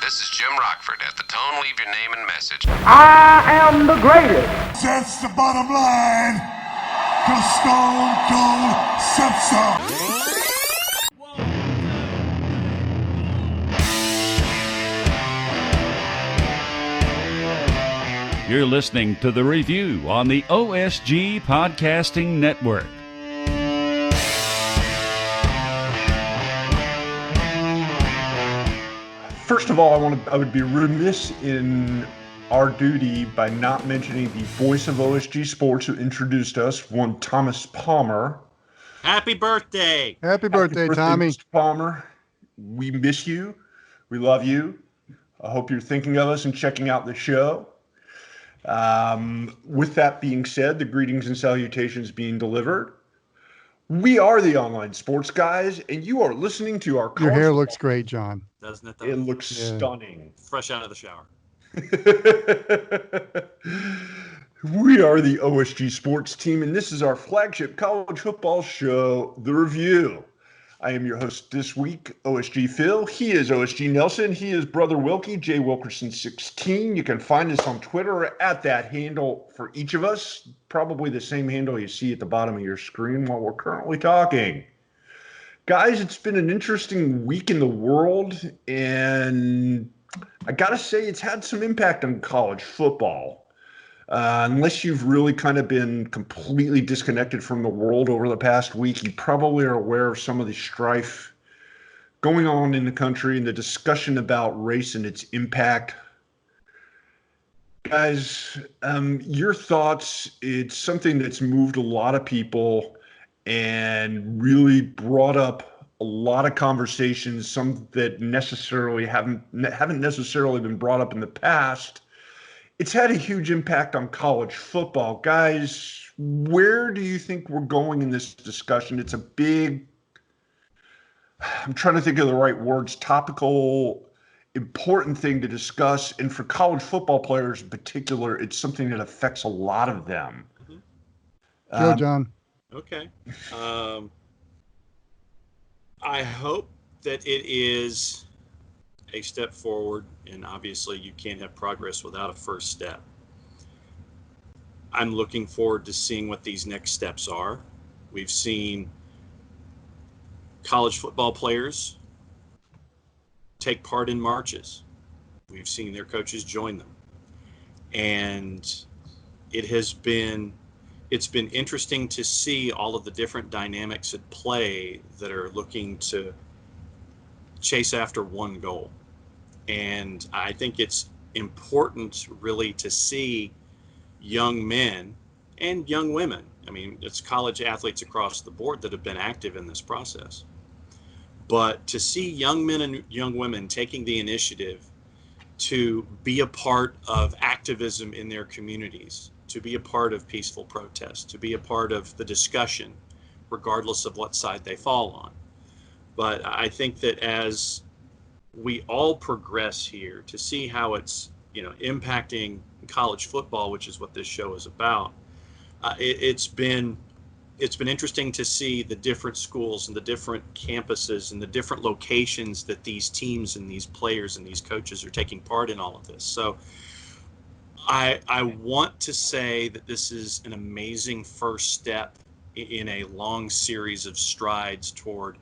This is Jim Rockford. At the tone, leave your name and message. I am the greatest. That's the bottom line. 'Cause Stone Cold said so. You're listening to The Review on the OSG Podcasting Network. First of all, I would be remiss in our duty by not mentioning the voice of OSG Sports who introduced us, one Thomas Palmer. Happy birthday! Happy birthday, Tommy. Mr. Palmer. We miss you. We love you. I hope you're thinking of us and checking out the show. With that being said, the greetings and salutations being delivered. We are the Online Sports Guys, and you are listening to our. Your hair looks great, John. Doesn't it? It looks stunning. Fresh out of the shower. We are the OSG Sports Team, and this is our flagship college football show, The Review. I am your host this week, OSG Phil. He is OSG Nelson. He is Brother Wilkie, J. Wilkerson 16. You can find us on Twitter at that handle for each of us. Probably the same handle you see at the bottom of your screen while we're currently talking. Guys, it's been an interesting week in the world, and I gotta say it's had some impact on college football. Unless you've really kind of been completely disconnected from the world over the past week, you probably are aware of some of the strife going on in the country and the discussion about race and its impact. Guys, your thoughts, it's something that's moved a lot of people and really brought up a lot of conversations, some that haven't necessarily been brought up in the past. It's had a huge impact on college football. Guys, where do you think we're going in this discussion? It's a big, I'm trying to think of the right words, topical, important thing to discuss. And for college football players in particular, it's something that affects a lot of them. Go, John. Okay. I hope that it is a step forward, and obviously you can't have progress without a first step. I'm looking forward to seeing what these next steps are. We've seen college football players take part in marches. We've seen their coaches join them. And it's been interesting to see all of the different dynamics at play that are looking to chase after one goal. And I think it's important really to see young men and young women. I mean, it's college athletes across the board that have been active in this process. But to see young men and young women taking the initiative to be a part of activism in their communities, to be a part of peaceful protest, to be a part of the discussion, regardless of what side they fall on. But I think that as we all progress here to see how it's, impacting college football, which is what this show is about, it's been interesting to see the different schools and the different campuses and the different locations that these teams and these players and these coaches are taking part in all of this. So I want to say that this is an amazing first step in a long series of strides toward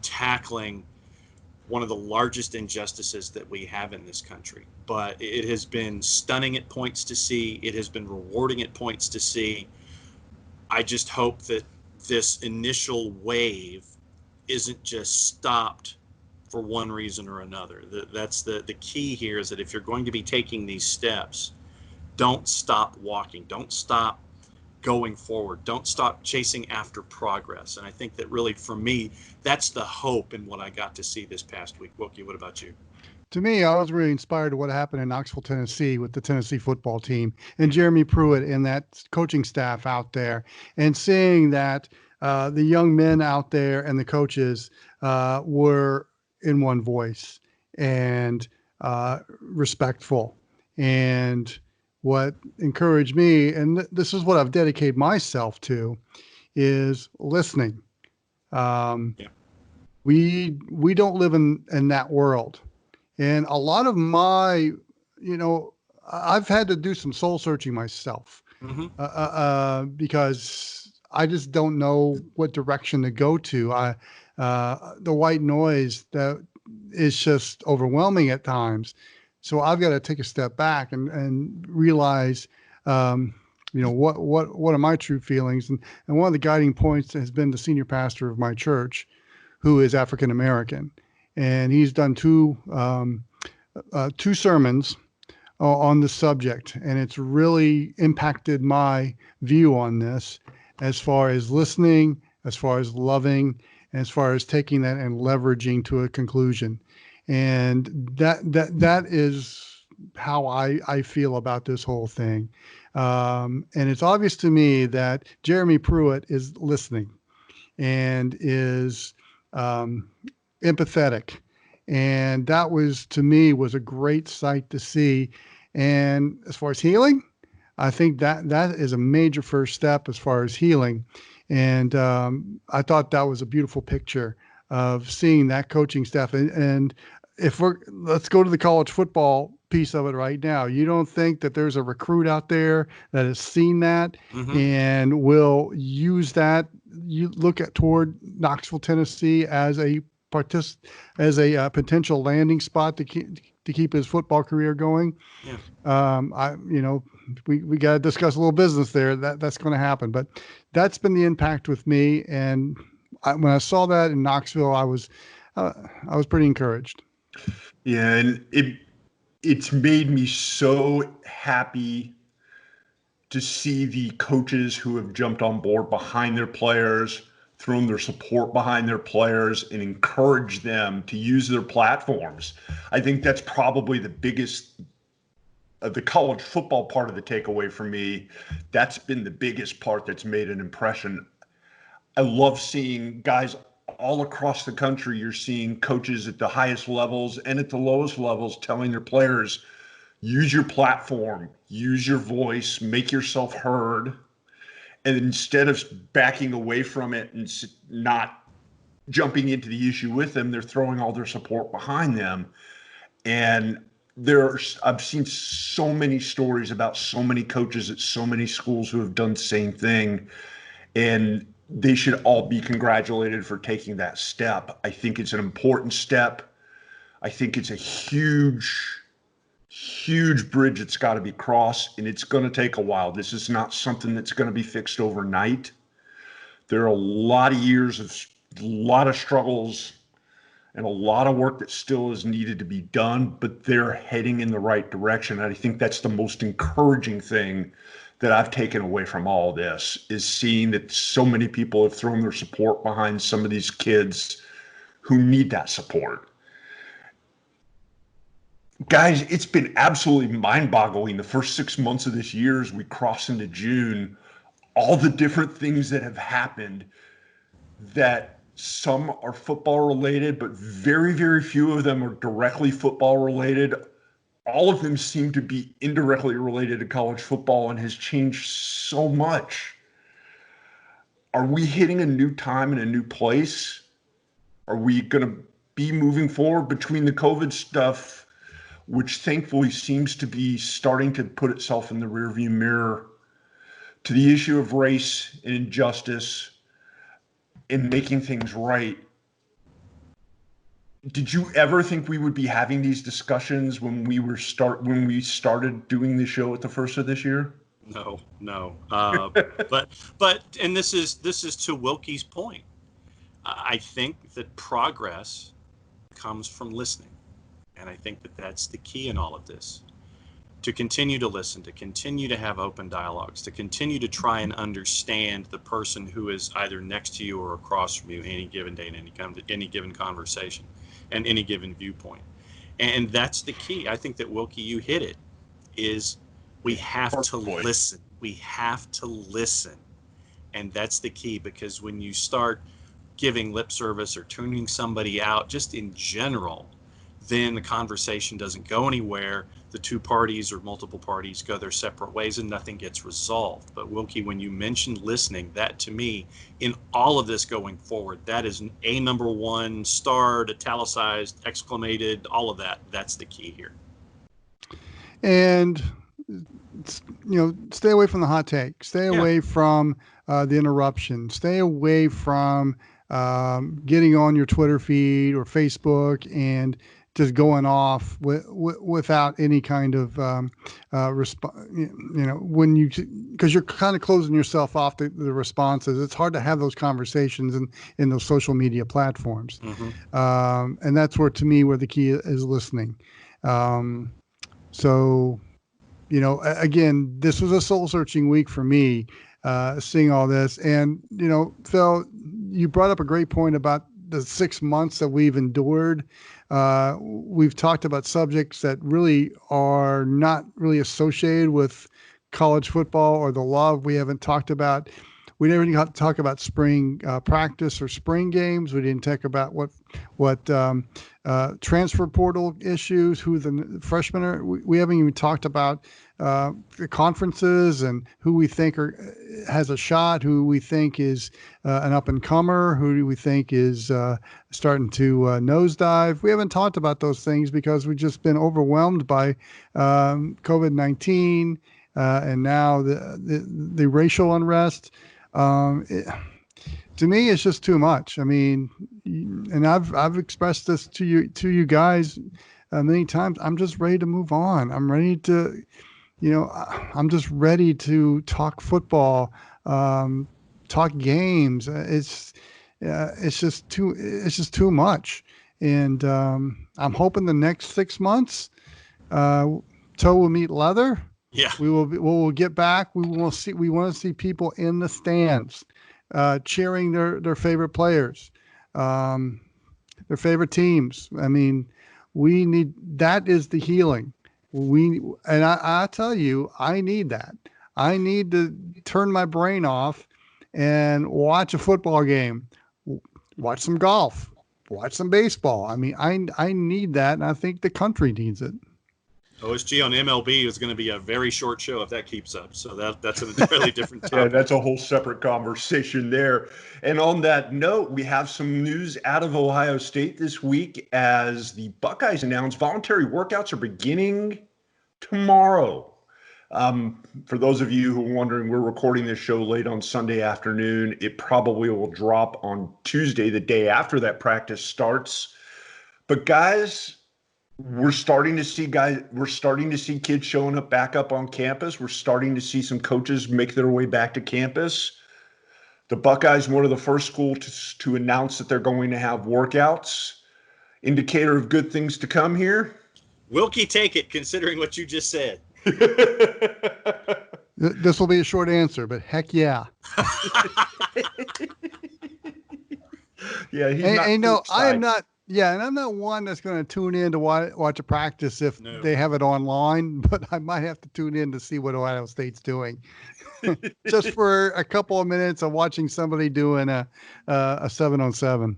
tackling one of the largest injustices that we have in this country. But it has been stunning at points to see. It has been rewarding at points to see. I just hope that this initial wave isn't just stopped for one reason or another. That's the key here, is that if you're going to be taking these steps, don't stop walking. Don't stop going forward. Don't stop chasing after progress. And I think that really, for me, that's the hope in what I got to see this past week. Wilkie, what about you? To me, I was really inspired to what happened in Knoxville, Tennessee with the Tennessee football team and Jeremy Pruitt and that coaching staff out there, and seeing that the young men out there and the coaches were in one voice and respectful. And what encouraged me, and this is what I've dedicated myself to, is listening. We don't live in that world. And a lot of my, I've had to do some soul searching myself because I just don't know what direction to go to. The white noise that is just overwhelming at times. So I've got to take a step back and realize, what are my true feelings? And one of the guiding points has been the senior pastor of my church, who is African American, and he's done two sermons on the subject, and it's really impacted my view on this, as far as listening, as far as loving, as far as taking that and leveraging to a conclusion. And that is how I feel about this whole thing. And it's obvious to me that Jeremy Pruitt is listening and is empathetic. And that was, to me, was a great sight to see. And as far as healing, I think that is a major first step as far as healing. And I thought that was a beautiful picture of seeing that coaching staff. And let's go to the college football piece of it right now. You don't think that there's a recruit out there that has seen that and will use that? You look toward Knoxville, Tennessee as a potential landing spot to keep his football career going. Yeah. We got to discuss a little business there. That's going to happen, but that's been the impact with me. And when I saw that in Knoxville, I was pretty encouraged. Yeah, and it's made me so happy to see the coaches who have jumped on board behind their players, thrown their support behind their players, and encourage them to use their platforms. I think that's probably the biggest the college football part of the takeaway for me. That's been the biggest part that's made an impression. I love seeing guys all across the country. You're seeing coaches at the highest levels and at the lowest levels telling their players, use your platform, use your voice, make yourself heard. And instead of backing away from it and not jumping into the issue with them, they're throwing all their support behind them. And I've seen so many stories about so many coaches at so many schools who have done the same thing. And they should all be congratulated for taking that step. I think it's an important step. I think it's a huge bridge that's got to be crossed, and it's going to take a while. This is not something that's going to be fixed overnight. There are a lot of years of a lot of struggles and a lot of work that still is needed to be done, but they're heading in the right direction. And I think that's the most encouraging thing that I've taken away from all this, is seeing that so many people have thrown their support behind some of these kids who need that support. Guys, it's been absolutely mind-boggling the first 6 months of this year as we cross into June, all the different things that have happened, that some are football related, but very, very few of them are directly football related. All of them seem to be indirectly related to college football and has changed so much. Are we hitting a new time and a new place? Are we going to be moving forward between the COVID stuff, which thankfully seems to be starting to put itself in the rearview mirror, to the issue of race and injustice and making things right? Did you ever think we would be having these discussions when we started doing the show at the first of this year? No. But and this is to Wilkie's point. I think that progress comes from listening. And I think that that's the key in all of this. To continue to listen, to continue to have open dialogues, to continue to try and understand the person who is either next to you or across from you any given day in any given conversation and any given viewpoint. And that's the key. I think that, Wilkie, you hit it, is we have to listen. We have to listen. And that's the key, because when you start giving lip service or tuning somebody out, just in general, then the conversation doesn't go anywhere. The two parties or multiple parties go their separate ways and nothing gets resolved. But Wilkie, when you mentioned listening, that to me, in all of this going forward, that is a number one, starred, italicized, exclamated, all of that. That's the key here. And, stay away from the hot take. Stay away from the interruption. Stay away from getting on your Twitter feed or Facebook and just going off without any kind of response. Because you're kind of closing yourself off the responses. It's hard to have those conversations in those social media platforms. Mm-hmm. And that's where the key is listening. So, again, this was a soul searching week for me, seeing all this. And, Phil, you brought up a great point about the 6 months that we've endured. We've talked about subjects that really are not really associated with college football or the love. We haven't talked about. We never got to talk about spring practice or spring games. We didn't talk about what transfer portal issues, who the freshmen are. We haven't even talked about the conferences and who we think has a shot, who we think is an up-and-comer, who we think is starting to nosedive. We haven't talked about those things because we've just been overwhelmed by COVID-19 and now the racial unrest. To me, it's just too much. I mean, and I've expressed this to you guys many times. I'm just ready to move on. I'm ready to, I'm just ready to talk football, talk games. It's just too much. And I'm hoping the next 6 months, toe will meet leather. Yeah, we'll get back. We want to see people in the stands, cheering their favorite players, their favorite teams. I mean, that is the healing. I tell you, I need that. I need to turn my brain off and watch a football game, watch some golf, watch some baseball. I mean, I need that, and I think the country needs it. OSG on MLB is going to be a very short show if that keeps up. So that's an entirely different topic. Yeah, that's a whole separate conversation there. And on that note, we have some news out of Ohio State this week as the Buckeyes announced voluntary workouts are beginning tomorrow. For those of you who are wondering, we're recording this show late on Sunday afternoon. It probably will drop on Tuesday, the day after that practice starts. But guys, we're starting to see kids showing up back up on campus. We're starting to see some coaches make their way back to campus. The Buckeyes, one of the first schools to announce that they're going to have workouts. Indicator of good things to come here. Wilkie, take it, considering what you just said. This will be a short answer, but heck yeah. Yeah, I am not. Yeah, and I'm not one that's going to tune in to watch a practice if they have it online, but I might have to tune in to see what Ohio State's doing, just for a couple of minutes of watching somebody doing a 7-on-7.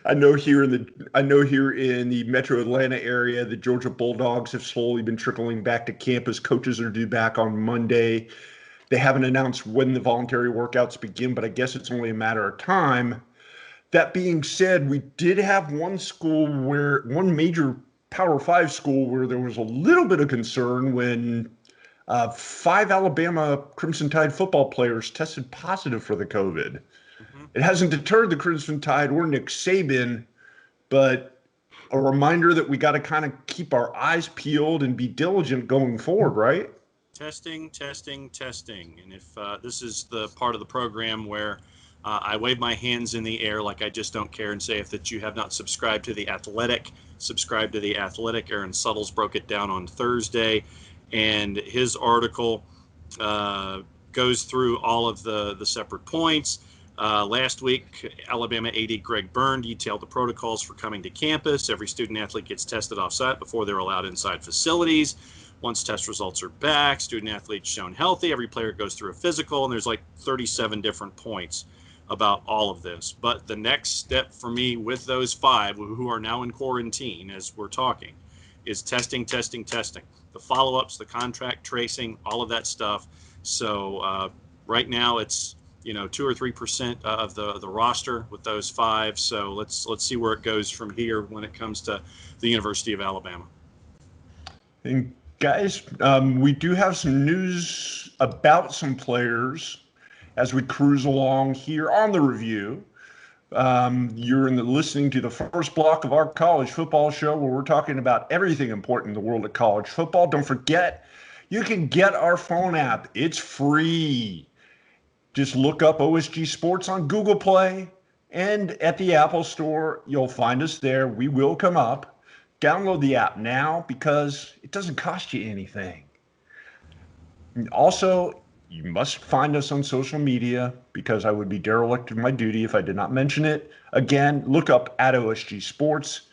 I know here in the Metro Atlanta area, the Georgia Bulldogs have slowly been trickling back to campus. Coaches are due back on Monday. They haven't announced when the voluntary workouts begin, but I guess it's only a matter of time. That being said, we did have one major Power 5 school where there was a little bit of concern when 5 Alabama Crimson Tide football players tested positive for the COVID. Mm-hmm. It hasn't deterred the Crimson Tide or Nick Saban, but a reminder that we got to kind of keep our eyes peeled and be diligent going forward, right? Testing. And if this is the part of the program where I wave my hands in the air like I just don't care and say that you have not subscribed to The Athletic, subscribe to The Athletic. Aaron Suttles broke it down on Thursday, and his article goes through all of the separate points. Last week, Alabama AD Greg Byrne detailed the protocols for coming to campus. Every student-athlete gets tested off-site before they're allowed inside facilities. Once test results are back, student-athletes shown healthy. Every player goes through a physical, and there's like 37 different points. about all of this. But the next step for me with those 5 who are now in quarantine as we're talking is testing. The follow-ups, the contract tracing, all of that stuff. So right now it's 2 or 3% of the roster with those 5. So let's see where it goes from here when it comes to the University of Alabama. And guys, we do have some news about some players as we cruise along here on the review. You're listening to the first block of our college football show where we're talking about everything important in the world of college football. Don't forget, you can get our phone app. It's free. Just look up OSG Sports on Google Play and at the Apple Store. You'll find us there. We will come up. Download the app now because it doesn't cost you anything. And also, you must find us on social media because I would be derelict in my duty if I did not mention it. Again, look up at OSG Sports.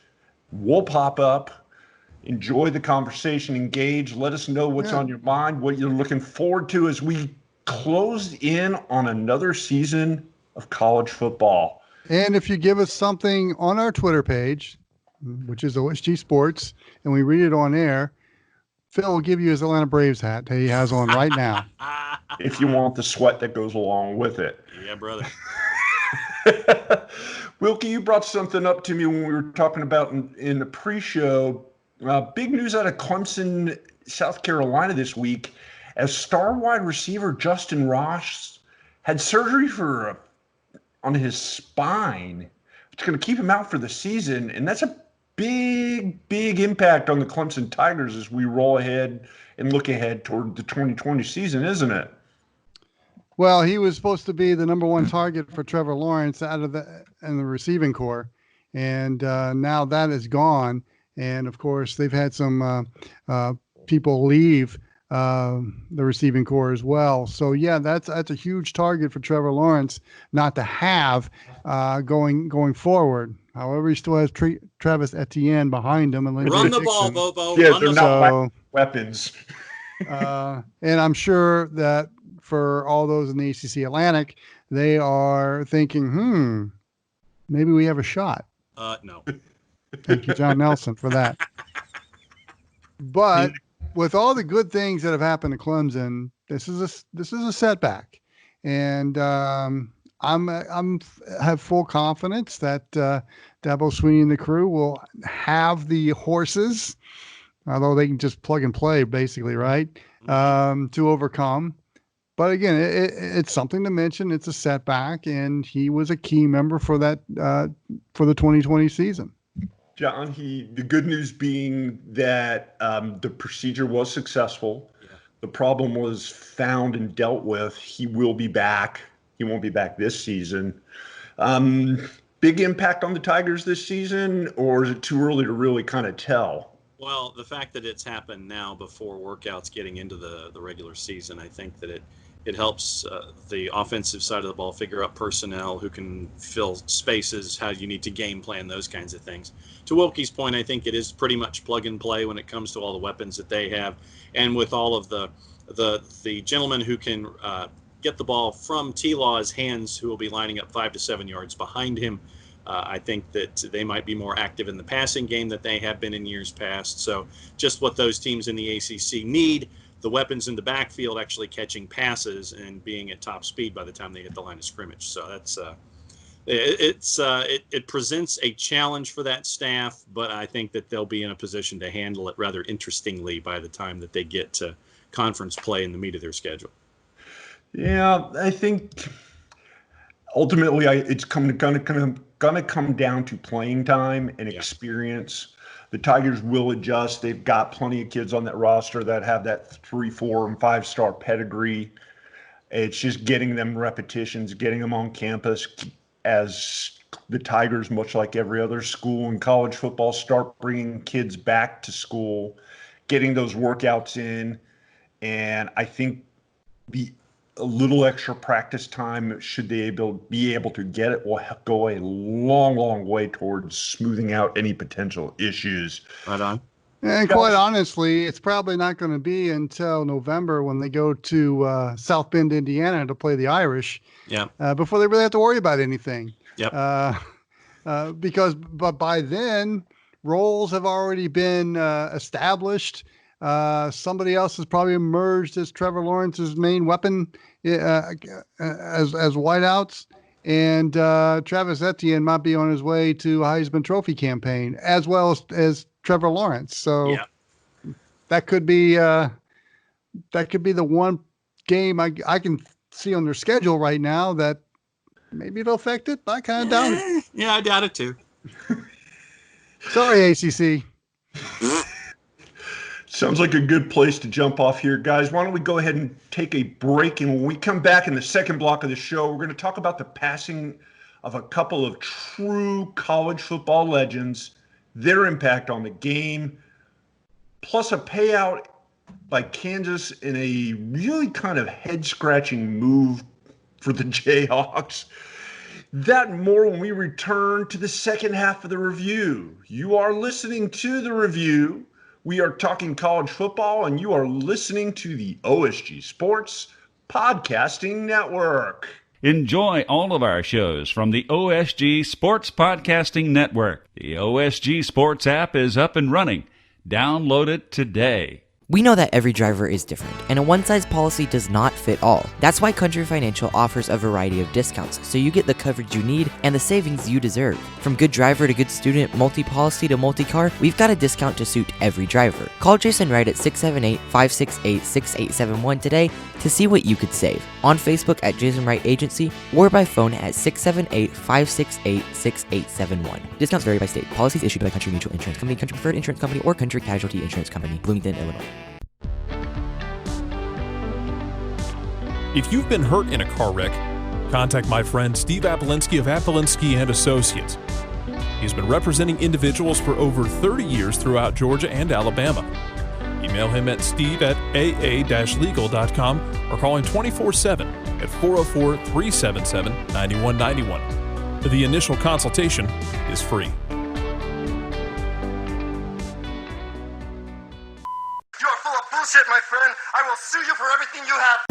We'll pop up. Enjoy the conversation. Engage. Let us know what's on your mind, what you're looking forward to as we close in on another season of college football. And if you give us something on our Twitter page, which is OSG Sports, and we read it on air, Phil will give you his Atlanta Braves hat that he has on right now. If you want the sweat that goes along with it. Yeah, brother. Wilkie, you brought something up to me when we were talking about in the pre-show. Big news out of Clemson, South Carolina this week, as star wide receiver Justin Ross had surgery on his spine. It's going to keep him out for the season, and that's a big impact on the Clemson Tigers as we roll ahead and look ahead toward the 2020 season, isn't it? Well, he was supposed to be the number 1 target for Trevor Lawrence in the receiving corps, and now that is gone. And of course, they've had some people leave the receiving corps as well. So yeah, that's a huge target for Trevor Lawrence not to have going forward. However, he still has Travis Etienne behind him. And Run the ball, Bobo. Yeah, Run they're the not ball. weapons. And I'm sure that for all those in the ACC Atlantic, they are thinking, maybe we have a shot. No. Thank you, John Nelson, for that. But with all the good things that have happened to Clemson, this is a setback, and I'm have full confidence that Dabo Swinney and the crew will have the horses, although they can just plug and play basically, right, to overcome. But again, it's something to mention. It's a setback, and he was a key member for that for the 2020 season. John, the good news being that the procedure was successful. Yeah. The problem was found and dealt with. He will be back. He won't be back this season. Big impact on the Tigers this season, or is it too early to really kind of tell? Well, the fact that it's happened now before workouts getting into the regular season, I think that it helps the offensive side of the ball figure out personnel who can fill spaces, how you need to game plan, those kinds of things. To Wilkie's point, I think it is pretty much plug and play when it comes to all the weapons that they have, and with all of the gentlemen who can get the ball from T-Law's hands, who will be lining up 5 to 7 yards behind him. I think that they might be more active in the passing game that they have been in years past. So just what those teams in the ACC need, the weapons in the backfield actually catching passes and being at top speed by the time they hit the line of scrimmage. So that's it presents a challenge for that staff, but I think that they'll be in a position to handle it rather interestingly by the time that they get to conference play in the meat of their schedule. Yeah, I think ultimately it's gonna come down to playing time and experience. The Tigers will adjust. They've got plenty of kids on that roster that have that 3, 4, and 5-star pedigree. It's just getting them repetitions, getting them on campus as the Tigers, much like every other school in college football, start bringing kids back to school, getting those workouts in. And I think a little extra practice time, should they be able to get it, will go a long way towards smoothing out any potential issues. Right on. And quite honestly, it's probably not going to be until November when they go to South Bend, Indiana to play the Irish. Yeah. Before they really have to worry about anything. Yep. But by then, roles have already been established. Somebody else has probably emerged as Trevor Lawrence's main weapon as wideouts. And Travis Etienne might be on his way to a Heisman Trophy campaign, as well as Trevor Lawrence. So that could be the one game I can see on their schedule right now that maybe it'll affect it. I kind of doubt it. Yeah, I doubt it too. Sorry, ACC. Sounds like a good place to jump off here, guys. Why don't we go ahead and take a break? And when we come back in the second block of the show, we're going to talk about the passing of a couple of true college football legends, their impact on the game, plus a payout by Kansas in a really kind of head-scratching move for the Jayhawks. That and more when we return to the second half of the review. You are listening to the review. We are talking college football, and you are listening to the OSG Sports Podcasting Network. Enjoy all of our shows from the OSG Sports Podcasting Network. The OSG Sports app is up and running. Download it today. We know that every driver is different, and a one-size policy does not fit all. That's why Country Financial offers a variety of discounts, so you get the coverage you need and the savings you deserve. From good driver to good student, multi-policy to multi-car, we've got a discount to suit every driver. Call Jason Wright at 678-568-6871 today to see what you could save. On Facebook at Jason Wright Agency, or by phone at 678-568-6871. Discounts vary by state. Policies issued by Country Mutual Insurance Company, Country Preferred Insurance Company, or Country Casualty Insurance Company, Bloomington, Illinois. If you've been hurt in a car wreck, contact my friend Steve Apolinski of Apolinski & Associates. He's been representing individuals for over 30 years throughout Georgia and Alabama. Email him at steve@aa-legal.com or call him 24/7 at 404-377-9191. The initial consultation is free. You are full of bullshit, my friend. I will sue you for everything you have.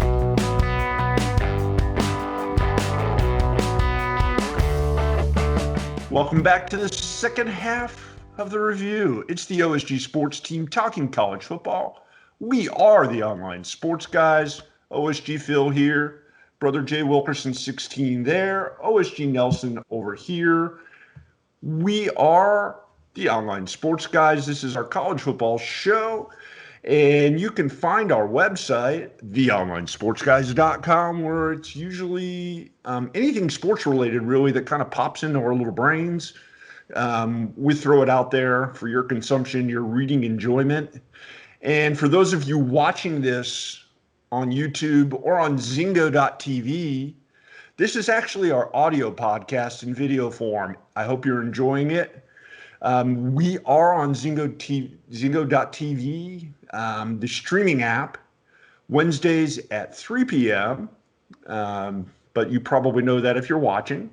Welcome back to the second half of the review. It's the OSG Sports team talking college football. We are the online sports guys. OSG Phil here. Brother Jay Wilkerson, 16 there. OSG Nelson over here. We are the online sports guys. This is our college football show. And you can find our website, theonlinesportsguys.com, where it's usually anything sports related, really, that kind of pops into our little brains. We throw it out there for your consumption, your reading enjoyment. And for those of you watching this on YouTube or on Zingo.tv, this is actually our audio podcast in video form. I hope you're enjoying it. We are on Zingo.tv, the streaming app, Wednesdays at 3 p.m. But you probably know that if you're watching.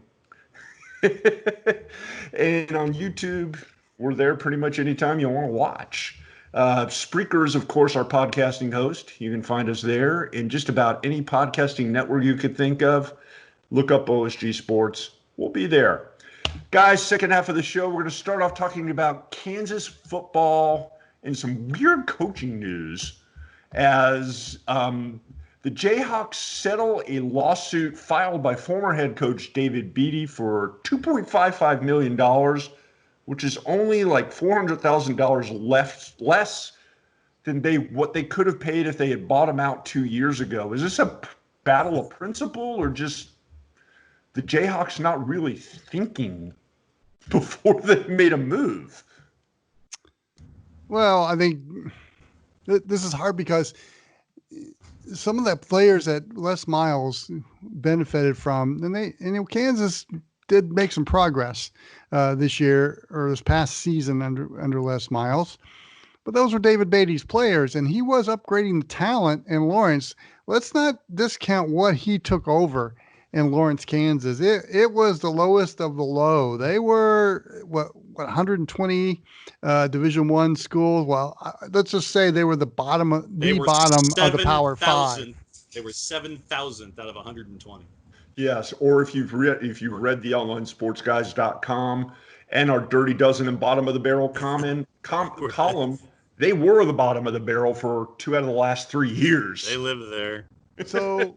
And on YouTube, we're there pretty much anytime you want to watch. Spreaker is, of course, our podcasting host. You can find us there in just about any podcasting network you could think of. Look up OSG Sports. We'll be there. Guys, second half of the show, we're going to start off talking about Kansas football and some weird coaching news as the Jayhawks settle a lawsuit filed by former head coach David Beatty for $2.55 million, which is only like $400,000 less than what they could have paid if they had bought him out 2 years ago. Is this a battle of principle or just the Jayhawks not really thinking before they made a move? Well, I think this is hard because some of the players that Les Miles benefited from, and Kansas did make some progress this year or this past season under Les Miles, but those were David Beatty's players, and he was upgrading the talent in Lawrence. Let's not discount what he took over in Lawrence, Kansas. It was the lowest of the low. They were 120 Division I schools. Well, let's just say they were the bottom of the Power 5. They were 7,000th out of 120. Yes, or if you've read the onlinesportsguys.com and our Dirty Dozen and Bottom of the Barrel column, they were the bottom of the barrel for 2 out of the last 3 years. They live there. So,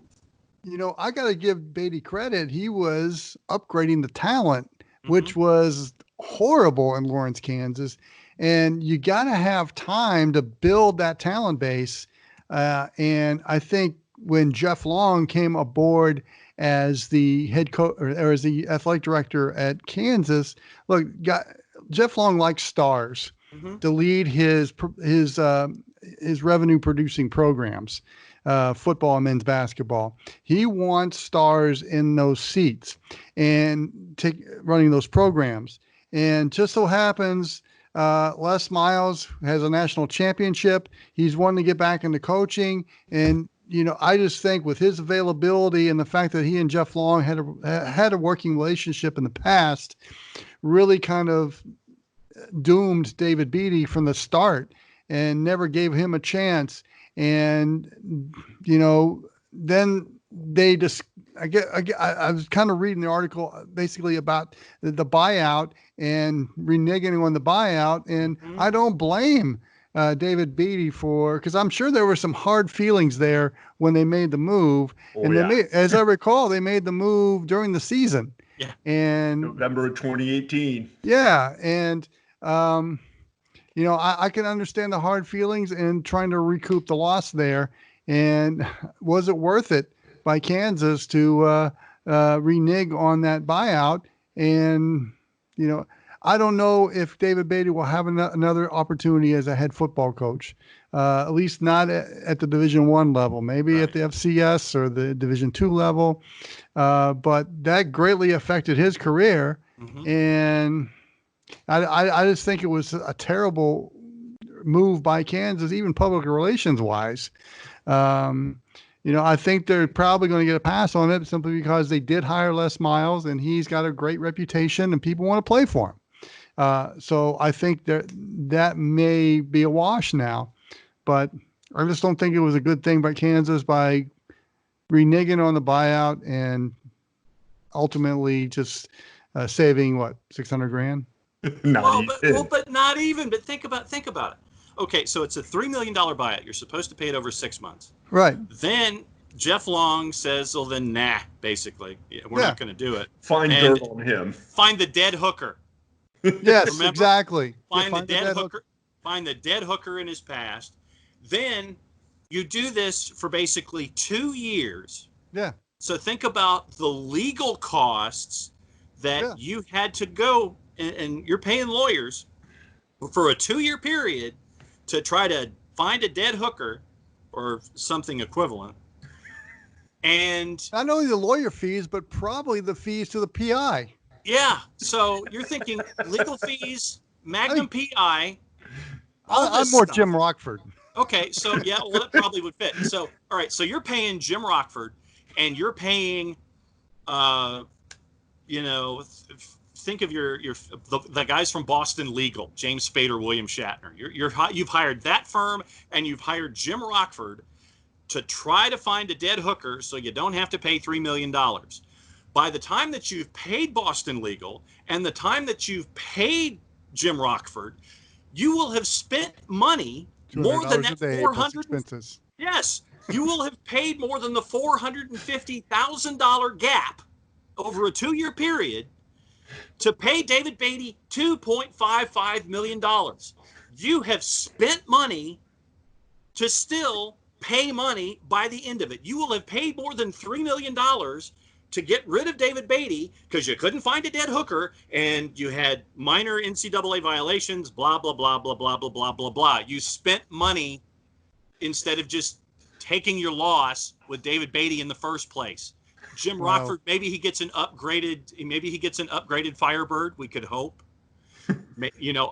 I got to give Beatty credit. He was upgrading the talent, which was horrible in Lawrence, Kansas. And you got to have time to build that talent base. And I think when Jeff Long came aboard as the head coach or as the athletic director at Kansas, Jeff Long likes stars to lead his revenue producing programs, football and men's basketball. He wants stars in those seats and running those programs. And just so happens, Les Miles has a national championship. He's wanting to get back into coaching. And, I just think with his availability and the fact that he and Jeff Long had a working relationship in the past, really kind of doomed David Beatty from the start and never gave him a chance. And, then they just, I was kind of reading the article basically about the buyout and reneging on the buyout. And I don't blame David Beatty because I'm sure there were some hard feelings there when they made the move. As I recall, they made the move during the season. Yeah. And November of 2018. Yeah. And, I can understand the hard feelings and trying to recoup the loss there. And was it worth it by Kansas to renege on that buyout? And, I don't know if David Beatty will have another opportunity as a head football coach, at least not at the Division I level, maybe at the FCS or the Division II level. But that greatly affected his career. And I just think it was a terrible move by Kansas, even public relations wise. I think they're probably going to get a pass on it simply because they did hire Les Miles and he's got a great reputation and people want to play for him. So I think that may be a wash now, but I just don't think it was a good thing by Kansas by reneging on the buyout and ultimately just saving $600,000. But not even. But think about it. Okay, so it's a $3 million buyout. You're supposed to pay it over 6 months. Right. Then Jeff Long says, well, then nah, basically. We're not going to do it. Find dirt on him. Find the dead hooker. Yes, remember? Exactly. Find the dead hooker. Find the dead hooker in his past. Then you do this for basically 2 years. Yeah. So think about the legal costs that you had to go, and you're paying lawyers for a 2-year period to try to find a dead hooker or something equivalent. And not only the lawyer fees, but probably the fees to the PI. Yeah. So you're thinking legal fees, Magnum PI. I'm more stuff. Jim Rockford. Okay. So yeah, well, that probably would fit. So, all right. So you're paying Jim Rockford and you're paying, think of the guys from Boston Legal, James Spader, William Shatner. You've hired that firm and you've hired Jim Rockford to try to find a dead hooker so you don't have to pay $3 million. By the time that you've paid Boston Legal and the time that you've paid Jim Rockford, you will have spent money more than that $400,000. Yes, you will have paid more than the $450,000 gap over a 2-year period to pay David Beatty $2.55 million. You have spent money to still pay money by the end of it. You will have paid more than $3 million to get rid of David Beatty because you couldn't find a dead hooker and you had minor NCAA violations, blah, blah, blah, blah, blah, blah, blah, blah, blah. You spent money instead of just taking your loss with David Beatty in the first place. Jim Rockford, maybe he gets an upgraded Firebird. We could hope,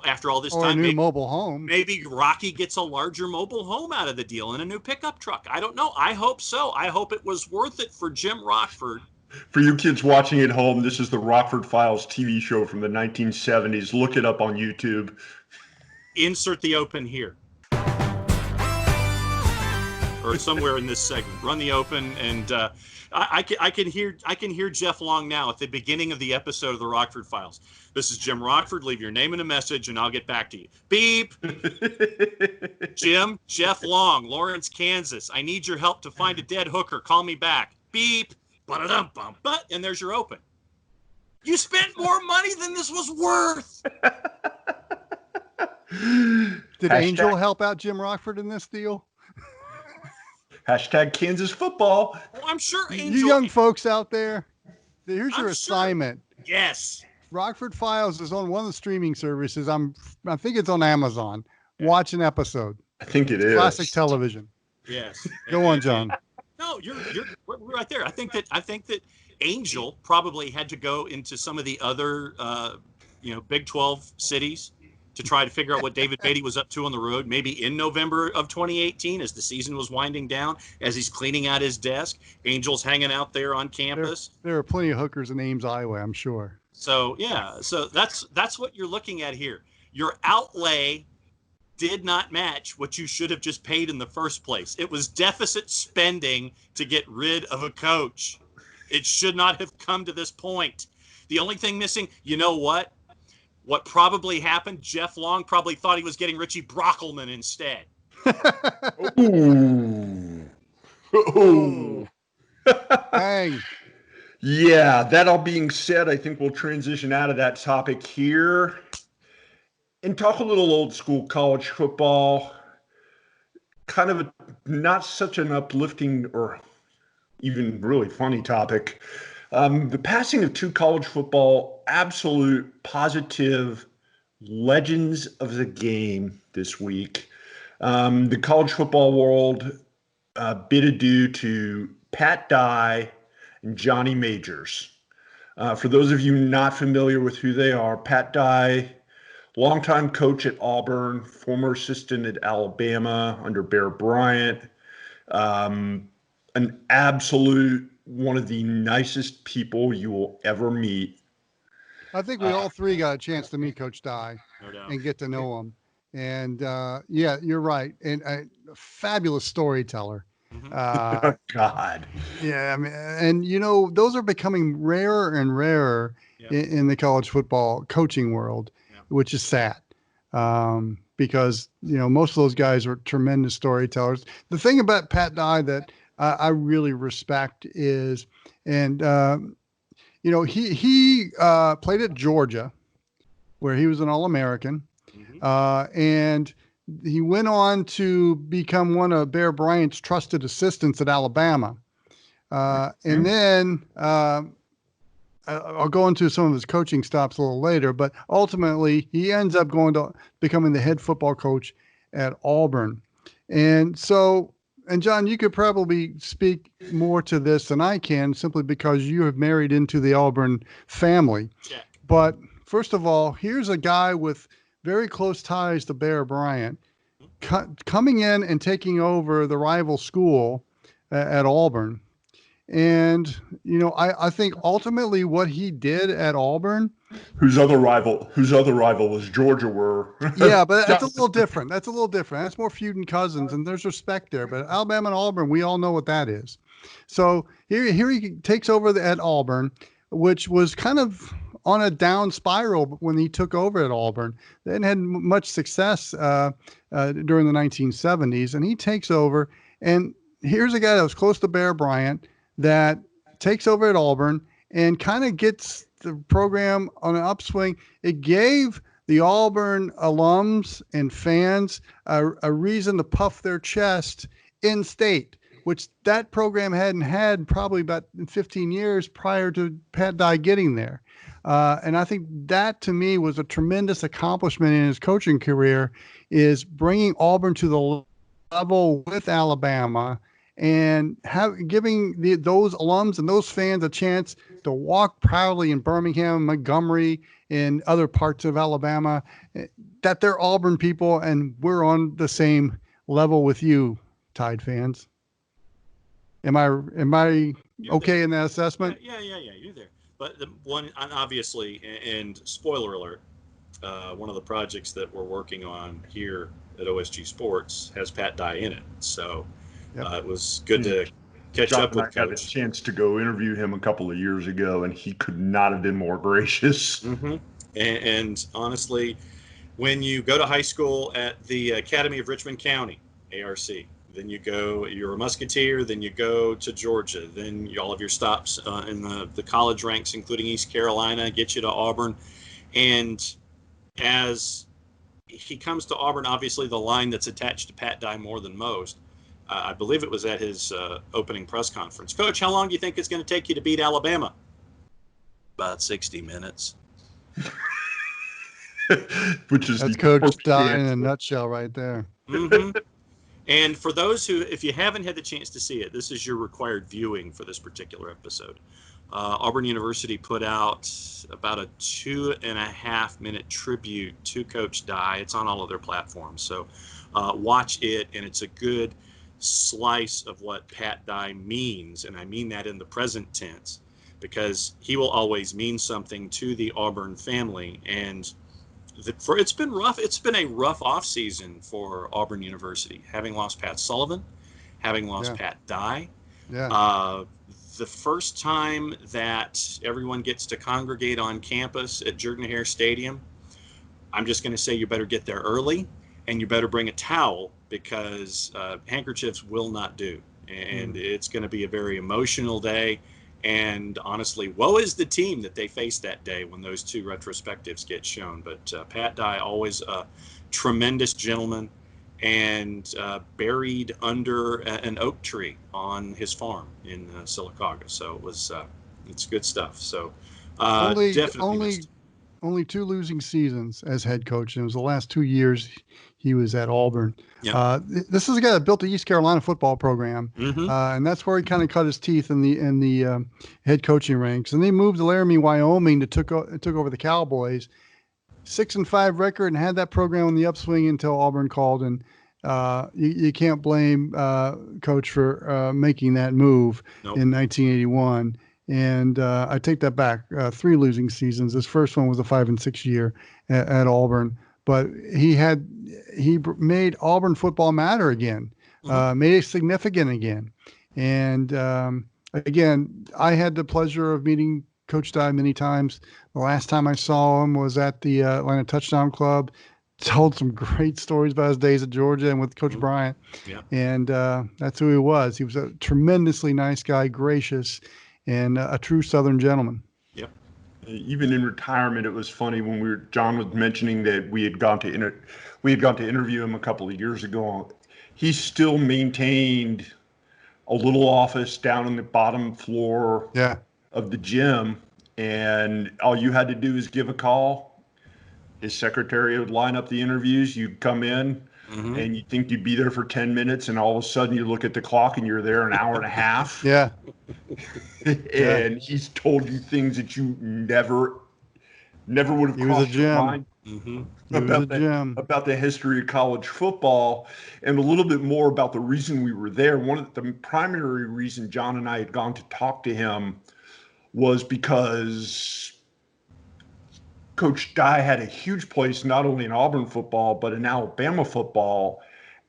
after all this or time, a new mobile home. Maybe Rocky gets a larger mobile home out of the deal and a new pickup truck. I don't know. I hope so. I hope it was worth it for Jim Rockford For you kids watching at home, this is the Rockford Files TV show from the 1970s. Look it up on YouTube. Insert the open here. Or somewhere in this segment. Run the open, and I can hear Jeff Long now at the beginning of the episode of the Rockford Files. This is Jim Rockford. Leave your name and a message, and I'll get back to you. Beep. Jim, Jeff Long, Lawrence, Kansas. I need your help to find a dead hooker. Call me back. Beep. Ba-da-dum-bum-but, and there's your open. You spent more money than this was worth. Did Angel help out Jim Rockford in this deal? Hashtag Kansas football. Oh, I'm sure Angel. You young folks out there, here's your assignment. Yes. Rockford Files is on one of the streaming services. I think it's on Amazon. Watch an episode. I think it is. Classic television. Yes. Go on, John. No, you're right there. I think that Angel probably had to go into some of the other Big 12 cities to try to figure out what David Beatty was up to on the road, maybe in November of 2018 as the season was winding down, as he's cleaning out his desk. Angel's hanging out there on campus. There are plenty of hookers in Ames, Iowa, I'm sure. So, yeah, so that's what you're looking at here. Your outlay did not match what you should have just paid in the first place. It was deficit spending to get rid of a coach. It should not have come to this point. The only thing missing, you know what? What probably happened, Jeff Long probably thought he was getting Richie Brockelman instead. Ooh. Ooh. Hey. Yeah, that all being said, I think we'll transition out of that topic here and talk a little old school college football. Kind of not such an uplifting or even really funny topic. The passing of two college football absolute positive legends of the game this week. The college football world bid adieu to Pat Dye and Johnny Majors. For those of you not familiar with who they are, Pat Dye, longtime coach at Auburn, former assistant at Alabama under Bear Bryant, an absolute one of the nicest people you will ever meet. I think we all three got a chance to meet Coach Dye and get to know him. And yeah, you're right. And a fabulous storyteller. God. Yeah, I mean, and those are becoming rarer and rarer in the college football coaching world, which is sad. Because most of those guys are tremendous storytellers. The thing about Pat Dye that I really respect is, and he played at Georgia, where he was an All-American, and he went on to become one of Bear Bryant's trusted assistants at Alabama. And then I'll go into some of his coaching stops a little later, but ultimately he ends up going to becoming the head football coach at Auburn. And so, and John, you could probably speak more to this than I can, simply because you have married into the Auburn family. Check. But first of all, here's a guy with very close ties to Bear Bryant coming in and taking over the rival school at Auburn. And, I think ultimately what he did at Auburn, whose other rival was Georgia were. Yeah, but that's a little different. That's more feuding cousins, and there's respect there. But Alabama and Auburn, we all know what that is. So here he takes over at Auburn, which was kind of on a down spiral when he took over at Auburn. They hadn't had much success during the 1970s, and he takes over. And here's a guy that was close to Bear Bryant that takes over at Auburn and kind of gets the program on an upswing. It gave the Auburn alums and fans a reason to puff their chest in state, which that program hadn't had probably about 15 years prior to Pat Dye getting there. And I think that, to me, was a tremendous accomplishment in his coaching career, is bringing Auburn to the level with Alabama and giving those alums and those fans a chance to walk proudly in Birmingham, Montgomery, and other parts of Alabama, that they're Auburn people and we're on the same level with you, Tide fans. Am I You're okay there. in that assessment? Yeah, you're there. But the one, and obviously, and spoiler alert, one of the projects that we're working on here at OSG Sports has Pat Dye in it. So Yep. it was good to catch John up and I with had a Coach. chance to go interview him a couple of years ago, and he could not have been more gracious. Mm-hmm. And honestly, when you go to high school at the Academy of Richmond County, ARC, then you're a Musketeer, then you go to Georgia, then all of your stops in the college ranks, including East Carolina, get you to Auburn. And as he comes to Auburn, obviously the line that's attached to Pat Dye more than most, I believe it was at his opening press conference. Coach, how long do you think it's going to take you to beat Alabama? About 60 minutes. That's Coach Dye in a nutshell right there. Mm-hmm. And for those who, if you haven't had the chance to see it, this is your required viewing for this particular episode. Auburn University put out about a 2.5 minute tribute to Coach Dye. It's on all of their platforms. So watch it, and it's a good slice of what Pat Dye means. And I mean that in the present tense, because he will always mean something to the Auburn family. And it's been rough. It's been a rough offseason for Auburn University, having lost Pat Sullivan, having lost Pat Dye. Yeah. The first time that everyone gets to congregate on campus at Jordan-Hare Stadium, I'm just going to say you better get there early, and you better bring a towel, because handkerchiefs will not do. And it's going to be a very emotional day. And honestly, woe is the team that they face that day when those two retrospectives get shown. But Pat Dye, always a tremendous gentleman, and buried under an oak tree on his farm in Sylacauga. So it's good stuff. So definitely missed. Only 2 losing seasons as head coach. And it was the last 2 years he was at Auburn. Yep. This is a guy that built the East Carolina football program. Mm-hmm. And that's where he kind of cut his teeth in the head coaching ranks. And they moved to Laramie, Wyoming, to took over the Cowboys. 6-5 record, and had that program on the upswing until Auburn called. And you can't blame Coach for making that move in 1981. And I take that back. 3 losing seasons. This first one was a 5-6 year at Auburn, but he made Auburn football matter again, made it significant again. And again, I had the pleasure of meeting Coach Dye many times. The last time I saw him was at the Atlanta Touchdown Club. Told some great stories about his days at Georgia and with Coach Bryant. Yeah. And that's who he was. He was a tremendously nice guy, gracious, and a true Southern gentleman. Yep. Even in retirement, it was funny when John was mentioning that we had gone to interview him a couple of years ago. He still maintained a little office down on the bottom floor of the gym, and all you had to do is give a call. His secretary would line up the interviews. You'd come in, and you'd think you'd be there for 10 minutes, and all of a sudden you look at the clock and you're there an hour and a half. Yeah. And he's told you things that you never would have crossed your mind about the history of college football, and a little bit more about the reason we were there. One of the primary reason John and I had gone to talk to him was because Coach Dye had a huge place not only in Auburn football but in Alabama football,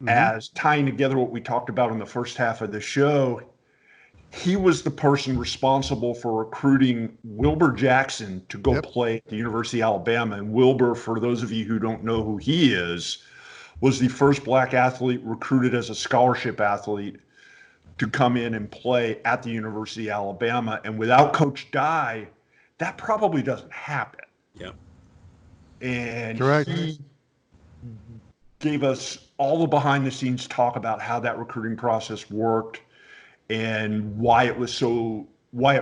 as tying together what we talked about in the first half of the show. He was the person responsible for recruiting Wilbur Jackson to go play at the University of Alabama. And Wilbur, for those of you who don't know who he is, was the first black athlete recruited as a scholarship athlete to come in and play at the University of Alabama. And without Coach Dye, that probably doesn't happen. Yep. And Correct. He gave us all the behind the scenes talk about how that recruiting process worked, and why it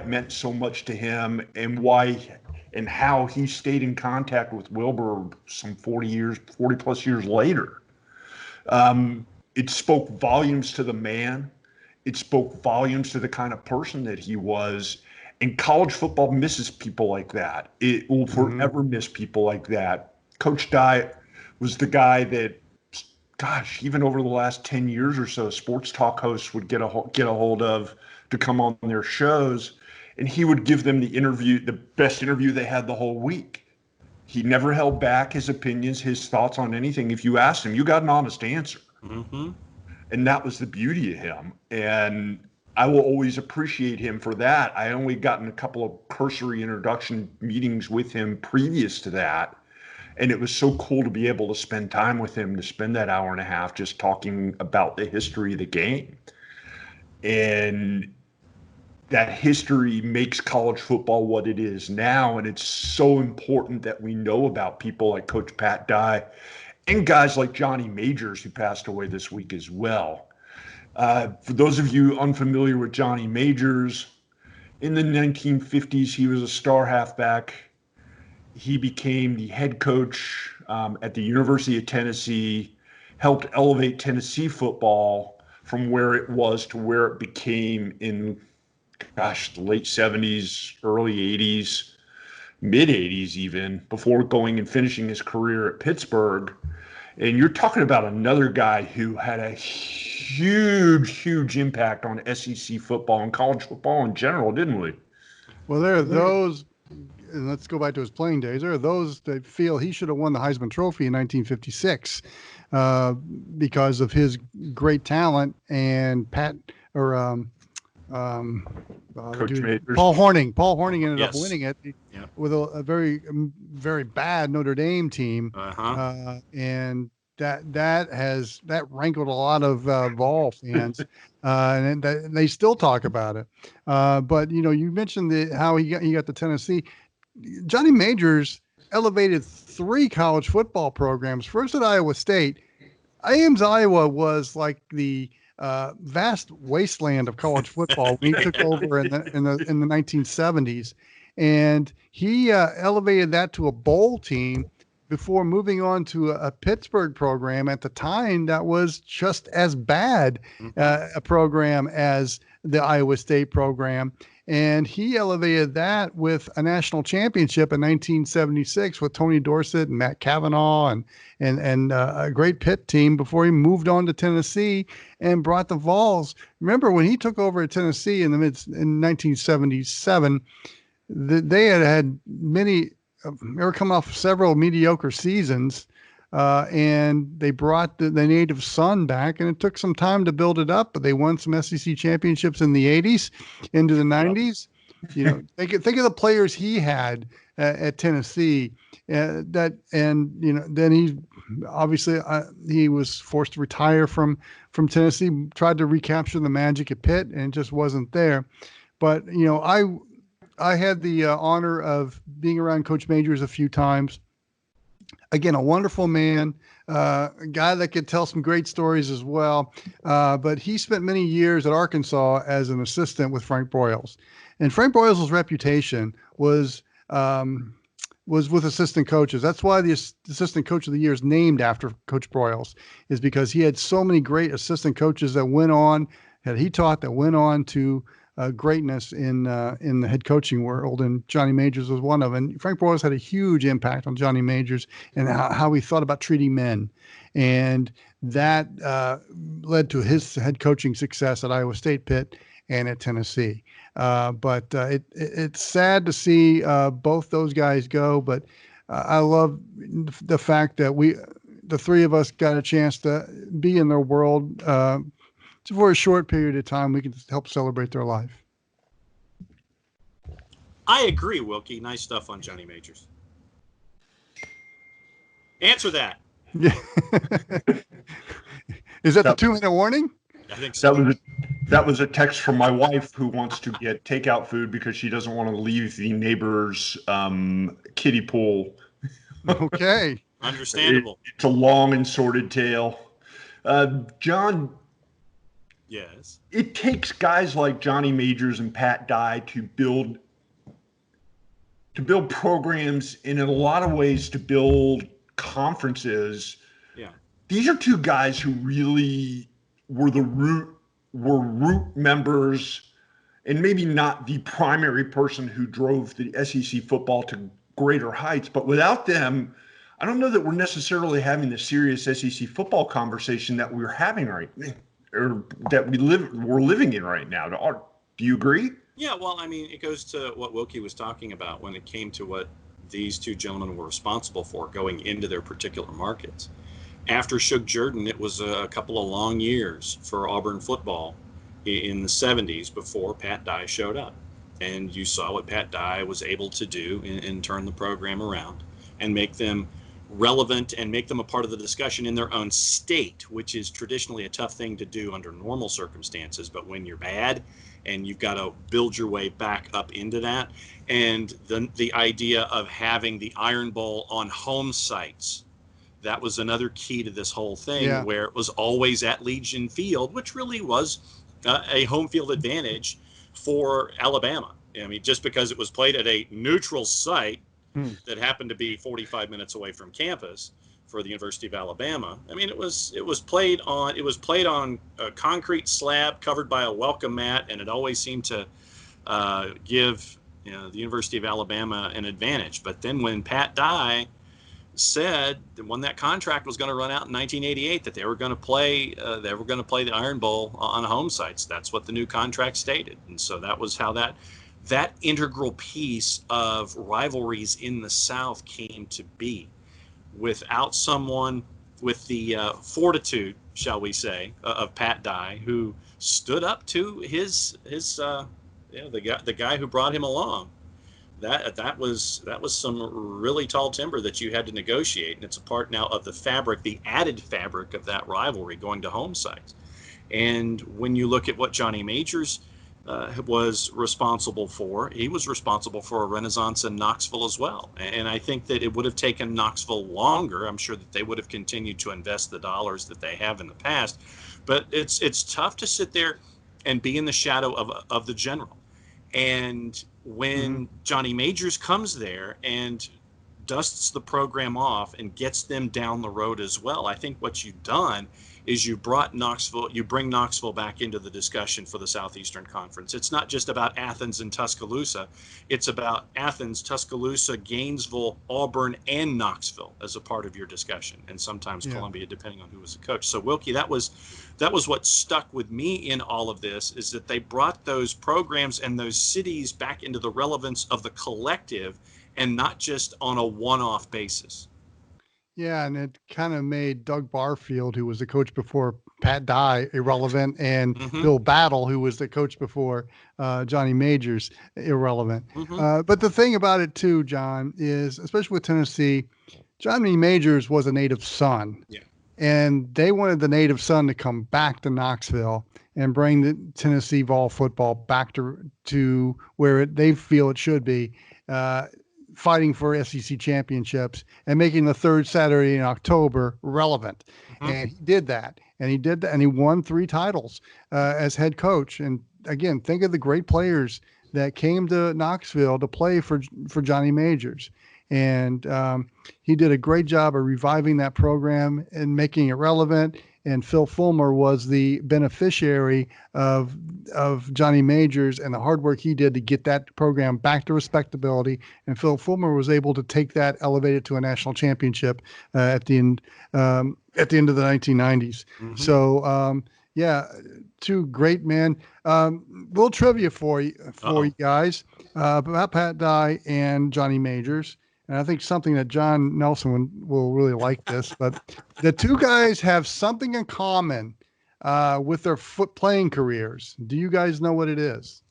meant so much to him, and how he stayed in contact with Wilbur some 40 plus years later. It spoke volumes to the man. It spoke volumes to the kind of person that he was. And college football misses people like that. It will forever miss people like that. Coach Dye was the guy that gosh, even over the last 10 years or so, sports talk hosts would get a hold of to come on their shows, and he would give them the best interview they had the whole week. He never held back his opinions, his thoughts on anything. If you asked him, you got an honest answer. Mm-hmm. And that was the beauty of him. And I will always appreciate him for that. I only gotten a couple of cursory introduction meetings with him previous to that. And it was so cool to be able to spend time with him, to spend that hour and a half just talking about the history of the game. And that history makes college football what it is now. And it's so important that we know about people like Coach Pat Dye and guys like Johnny Majors, who passed away this week as well. For those of you unfamiliar with Johnny Majors, in the 1950s, he was a star halfback. He became the head coach at the University of Tennessee, helped elevate Tennessee football from where it was to where it became in, the late 70s, early 80s, mid 80s even, before going and finishing his career at Pittsburgh. And you're talking about another guy who had a huge impact on SEC football and college football in general, didn't we? Well, there are those, and let's go back to his playing days. There are those that feel he should have won the Heisman Trophy in 1956 because of his great talent and Paul Hornung. Paul Hornung ended up winning it with a very, very bad Notre Dame team, and that rankled a lot of Vol fans, and they still talk about it. But you mentioned how he got to Tennessee. Johnny Majors elevated 3 college football programs. First at Iowa State. Ames, Iowa was like the vast wasteland of college football when he took over in the 1970s, and he elevated that to a bowl team before moving on to a Pittsburgh program at the time that was just as bad a program as the Iowa State program. And he elevated that with a national championship in 1976 with Tony Dorsett and Matt Cavanaugh and a great Pitt team before he moved on to Tennessee and brought the Vols. Remember when he took over at Tennessee in 1977, they had many. They were coming off several mediocre seasons, and they brought the native son back, and it took some time to build it up, but they won some SEC championships in the 80s into the 90s. Think of the players he had at Tennessee, then he obviously he was forced to retire from Tennessee, tried to recapture the magic at Pitt, and it just wasn't there. But, I had the honor of being around Coach Majors a few times. Again, a wonderful man, a guy that could tell some great stories as well. But he spent many years at Arkansas as an assistant with Frank Broyles. And Frank Broyles' reputation was with assistant coaches. That's why the assistant coach of the year is named after Coach Broyles, is because he had so many great assistant coaches that went on to greatness in the head coaching world, and Johnny Majors was one of them. And Frank Broyles had a huge impact on Johnny Majors and how he thought about treating men, and that led to his head coaching success at Iowa State, Pitt, and at Tennessee. But it's sad to see both those guys go, but I love the fact that the three of us got a chance to be in their world for a short period of time. We can help celebrate their life. I agree, Wilkie. Nice stuff on Johnny Majors. Answer that. Yeah. Is that the 2-minute warning? I think so. That was a text from my wife, who wants to get takeout food because she doesn't want to leave the neighbor's kiddie pool. Okay. Understandable. It's a long and sordid tale. John. Yes. It takes guys like Johnny Majors and Pat Dye to build programs, and in a lot of ways to build conferences. Yeah. These are two guys who really were root members, and maybe not the primary person who drove the SEC football to greater heights, but without them, I don't know that we're necessarily having the serious SEC football conversation that we're having right now, or that we're living in right now. Do you agree? Yeah, well, I mean, it goes to what Wilkie was talking about when it came to what these two gentlemen were responsible for going into their particular markets. After Shug Jordan, it was a couple of long years for Auburn football in the 70s before Pat Dye showed up. And you saw what Pat Dye was able to do and turn the program around and make them relevant and make them a part of the discussion in their own state, which is traditionally a tough thing to do under normal circumstances. But when you're bad and you've got to build your way back up into that, and the idea of having the Iron Bowl on home sites, that was another key to this whole thing, where it was always at Legion Field, which really was a home field advantage for Alabama. I mean, just because it was played at a neutral site that happened to be 45 minutes away from campus for the University of Alabama. I mean, it was played on a concrete slab covered by a welcome mat, and it always seemed to give the University of Alabama an advantage. But then when Pat Dye said that when that contract was going to run out in 1988, that they were going to play the Iron Bowl on home sites. That's what the new contract stated, and so that was how that integral piece of rivalries in the South came to be. Without someone with the fortitude, shall we say, of Pat Dye, who stood up to the guy who brought him along. That was some really tall timber that you had to negotiate, and it's a part now of the fabric, the added fabric of that rivalry going to home sites. And when you look at what Johnny Majors was responsible for, he was responsible for a renaissance in Knoxville as well. And I think that it would have taken Knoxville longer. I'm sure that they would have continued to invest the dollars that they have in the past, but it's tough to sit there and be in the shadow of the general. And when Johnny Majors comes there and dusts the program off and gets them down the road as well, I think what you've done is you bring Knoxville back into the discussion for the Southeastern Conference. It's not just about Athens and Tuscaloosa. It's about Athens, Tuscaloosa, Gainesville, Auburn, and Knoxville as a part of your discussion, and sometimes Columbia, depending on who was the coach. So, Wilkie, that was what stuck with me in all of this, is that they brought those programs and those cities back into the relevance of the collective and not just on a one-off basis. Yeah, and it kind of made Doug Barfield, who was the coach before Pat Dye, irrelevant, and Bill Battle, who was the coach before Johnny Majors, irrelevant. But the thing about it too, John, is especially with Tennessee, Johnny Majors was a native son. Yeah. And they wanted the native son to come back to Knoxville and bring the Tennessee Vol football back to where they feel it should be, fighting for SEC championships and making the third Saturday in October relevant. And he did that. And he won 3 titles as head coach. And again, think of the great players that came to Knoxville to play for Johnny Majors. And he did a great job of reviving that program and making it relevant. And Phil Fulmer was the beneficiary of Johnny Majors and the hard work he did to get that program back to respectability. And Phil Fulmer was able to take that, elevate it to a national championship at the end of the 1990s. So, two great men. Little trivia for you guys about Pat Dye and Johnny Majors. And I think something that John Nelson will really like this, but the two guys have something in common with their playing careers. Do you guys know what it is?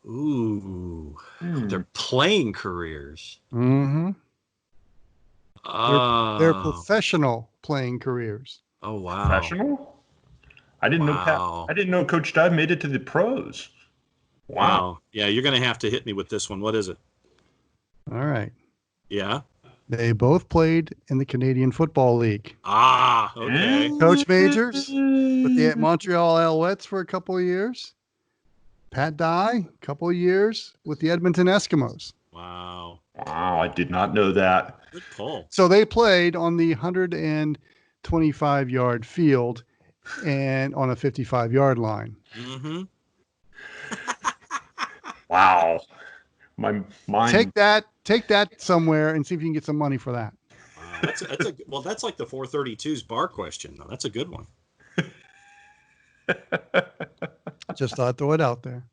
Ooh, their playing careers. Their professional playing careers. Oh, wow. Professional? I didn't know Coach Dye made it to the pros. Wow. Yeah, you're going to have to hit me with this one. What is it? All right. Yeah. They both played in the Canadian Football League. Ah, okay. Coach Majors with the Montreal Alouettes for a couple of years. Pat Dye, a couple of years with the Edmonton Eskimos. Wow. Wow, I did not know that. Good pull. So they played on the 125-yard field and on a 55-yard line. Wow. My mind. Take that somewhere and see if you can get some money for that. Wow. That's like the 432's bar question, though. That's a good one. Just thought I'd throw it out there.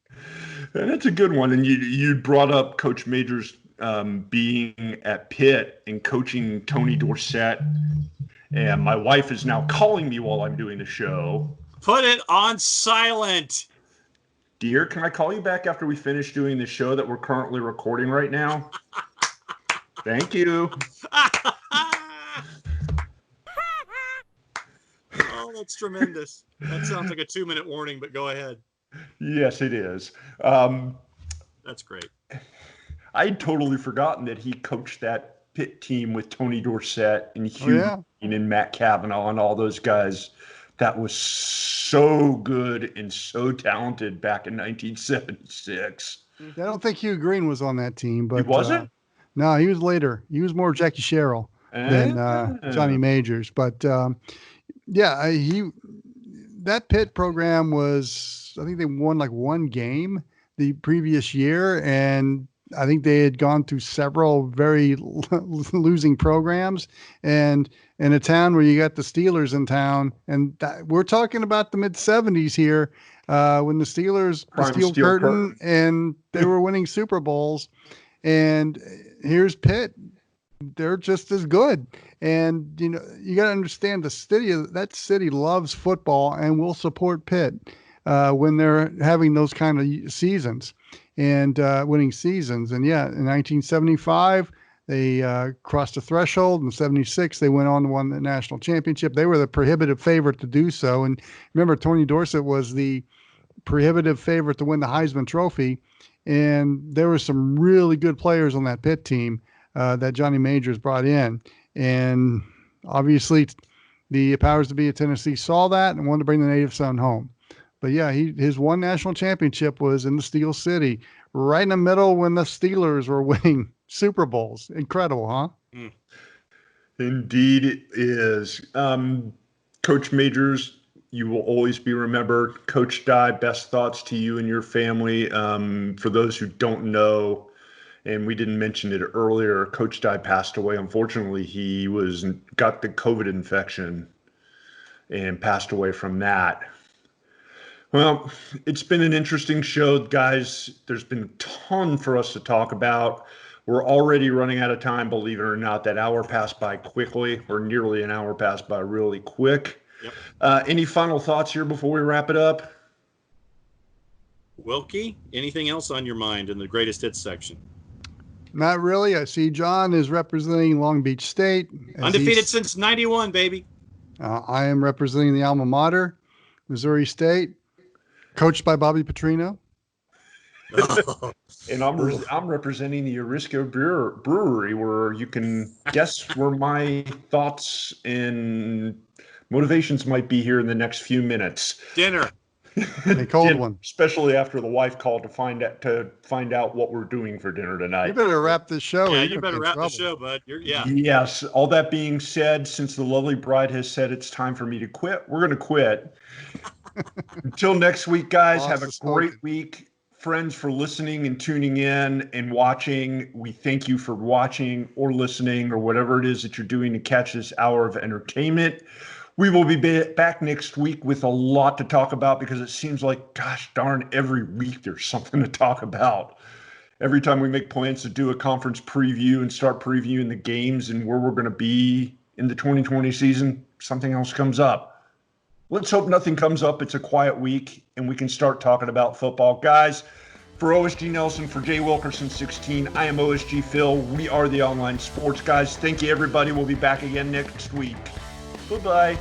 And it's a good one. And you brought up Coach Majors being at Pitt and coaching Tony Dorsett. And my wife is now calling me while I'm doing the show. Put it on silent. Dear, can I call you back after we finish doing the show that we're currently recording right now? Thank you. Oh, that's tremendous. That sounds like a 2-minute warning, but go ahead. Yes, it is. That's great. I'd totally forgotten that he coached that Pitt team with Tony Dorsett and Hugh and Matt Cavanaugh and all those guys. That was so good and so talented back in 1976. I don't think Hugh Green was on that team, but he wasn't. No, he was later. He was more Jackie Sherrill than Johnny Majors. But that Pitt program was, I think they won like one game the previous year, and I think they had gone through several very losing programs, and in a town where you got the Steelers in town, and we're talking about the mid-'70s here, when the Steelers, the Steel Curtain, and they were winning Super Bowls, and here's Pitt. They're just as good. And, you got to understand that city loves football and will support Pitt when they're having those kind of seasons and winning seasons. And, in 1975, they crossed the threshold. In 76, they went on to win the national championship. They were the prohibitive favorite to do so. And remember, Tony Dorsett was the prohibitive favorite to win the Heisman Trophy. And there were some really good players on that Pitt team that Johnny Majors brought in. And obviously the powers to be of Tennessee saw that and wanted to bring the native son home. But his one national championship was in the Steel City, right in the middle when the Steelers were winning Super Bowls. Incredible, huh? Mm. Indeed it is. Coach Majors, you will always be remembered. Coach Dye, best thoughts to you and your family. For those who don't know, and we didn't mention it earlier, Coach Dye passed away. Unfortunately, he got the COVID infection and passed away from that. Well, it's been an interesting show, guys. There's been a ton for us to talk about. We're already running out of time, believe it or not. That hour passed by quickly, or nearly an hour passed by really quick. Yep. Any final thoughts here before we wrap it up? Wilkie, anything else on your mind in the greatest hits section? Not really. I see John is representing Long Beach State. Undefeated since 91, baby. I am representing the alma mater, Missouri State, coached by Bobby Petrino. And I'm representing the Arisco Brewery, where you can guess where my thoughts and motivations might be here in the next few minutes. Dinner. A cold one, especially after the wife called to find out what we're doing for dinner tonight. You better wrap this show. Yeah, you better wrap the show, bud. Yes. All that being said, since the lovely bride has said it's time for me to quit, we're going to quit. Until next week, guys, have a great week. Friends, for listening and tuning in and watching. We thank you for watching or listening or whatever it is that you're doing to catch this hour of entertainment. We will be back next week with a lot to talk about, because it seems like, gosh darn, every week there's something to talk about. Every time we make plans to do a conference preview and start previewing the games and where we're going to be in the 2020 season, something else comes up. Let's hope nothing comes up. It's a quiet week and we can start talking about football. Guys, for OSG Nelson, for Jay Wilkerson 16, I am OSG Phil. We are the Online Sports Guys. Thank you, everybody. We'll be back again next week. Bye-bye.